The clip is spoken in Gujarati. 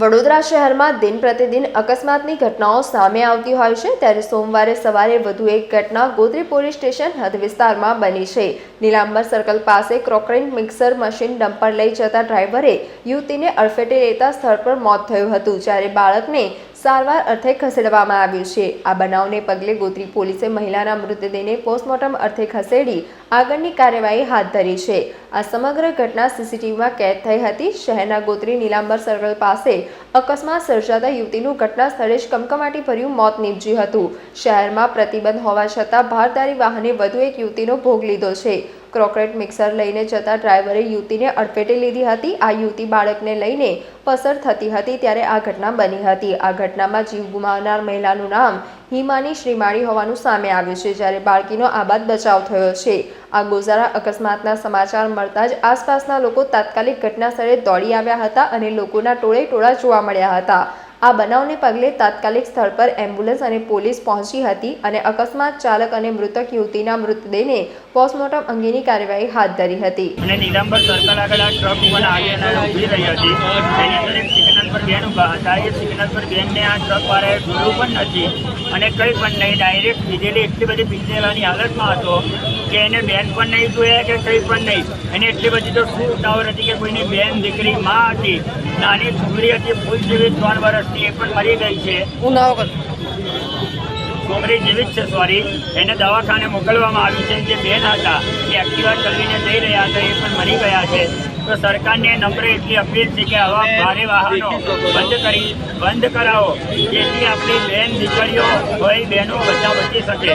વડોદરા શહેરમાં દિન પ્રતિદિન અકસ્માતની ઘટનાઓ સામે આવતી હોય છે, ત્યારે સોમવારે સવારે વધુ એક ઘટના ગોત્રી પોલીસ સ્ટેશન હદ વિસ્તારમાં બની છે। નીલાંબર સર્કલ પાસે ક્રોકરી મિક્સર મશીન ડમ્પર લઈ જતા ડ્રાઈવરે યુવતીને અડફેટે લેતા સ્થળ પર મોત થયું હતું, જ્યારે બાળકને સારવાર અર્થે ખસેડવામાં આવ્યું છે। આ બનાવને પગલે ગોત્રી પોલીસે મહિલાના મૃતદેહને પોસ્ટમોર્ટમ અર્થે ખસેડી આગળની કાર્યવાહી હાથ ધરી છે। આ સમગ્ર ઘટના સીસીટીવીમાં કેદ થઈ હતી। શહેરના ગોત્રી નીલાંબર સર્કલ પાસે અકસ્માત સર્જાતા યુવતીનું ઘટના સ્થળે જ કમકમાટી ભર્યું મોત નીપજ્યું હતું। શહેરમાં પ્રતિબંધ હોવા છતાં ભારદારી વાહને વધુ એક યુવતીનો ભોગ લીધો છે। ક્રોકરેટ મિક્સર લઈને જતા ડ્રાઈવરે યુવતીને અડફેટે લીધી હતી। આ યુવતી બાળકને લઈને પસાર થતી હતી ત્યારે આ ઘટના બની હતી। આ ઘટનામાં જીવ ગુમાવનાર મહિલાનું નામ હિમાની શ્રીમાળી હોવાનું સામે આવ્યું છે, જ્યારે બાળકીનો આબાદ બચાવ થયો છે। આ ગોઝારા અકસ્માતના સમાચાર મળતા જ આસપાસના લોકો તાત્કાલિક ઘટના સ્થળે દોડી આવ્યા હતા અને લોકોના ટોળે ટોળા જોવા મળ્યા હતા। આ બનાવને પગલે તાત્કાલિક સ્થળ પર એમ્બ્યુલન્સ અને પોલીસ પહોંચી હતી અને અકસ્માત ચાલક અને મૃતક યુવતીના મૃતદેહને પોસ્ટમોર્ટમ અંગેની કાર્યવાહી હાથ ધરી હતી। અને નીલાંબર સર્કલ આગળ આ ટ્રક ઉપર આગળ ઊભી રહી હતી, તેની અંદર એક સિગ્નલ પર બેન ઊભા હતા। એ સિગ્નલ પર બેનને આ ટ્રક વાળાએ જોયું પણ નથી અને કંઈ પણ નહીં, ડાયરેક્ટ પીધેલી એટલી બધી પીધેલાની હાલતમાં હતો કે એને બેન પણ નહીં જોયા કે કંઈ પણ નહીં। એને એટલી બધી તો શું ઉતાવળ હતી કે કોઈની બેન દીકરી માં હતી, નાની છોકરી હતી, ફૂલ જેવી 3 વર્ષની, એ પણ મરી ગઈ છે। છોકરી જેવી જ છે, સોરી, એને દવાખાને મોકલવામાં આવ્યું છે। જે બેન હતા એ એક્ટિવા ચલાવીને જઈ રહ્યા હતા, એ પણ મરી ગયા છે। તો સરકારને નમ્ર એટલી અપીલ છે કે આવા ભારે વાહનો બંધ કરાવો, જેથી આપણી બેન દીકરીઓ હોય બહેનો બધા બચી શકે।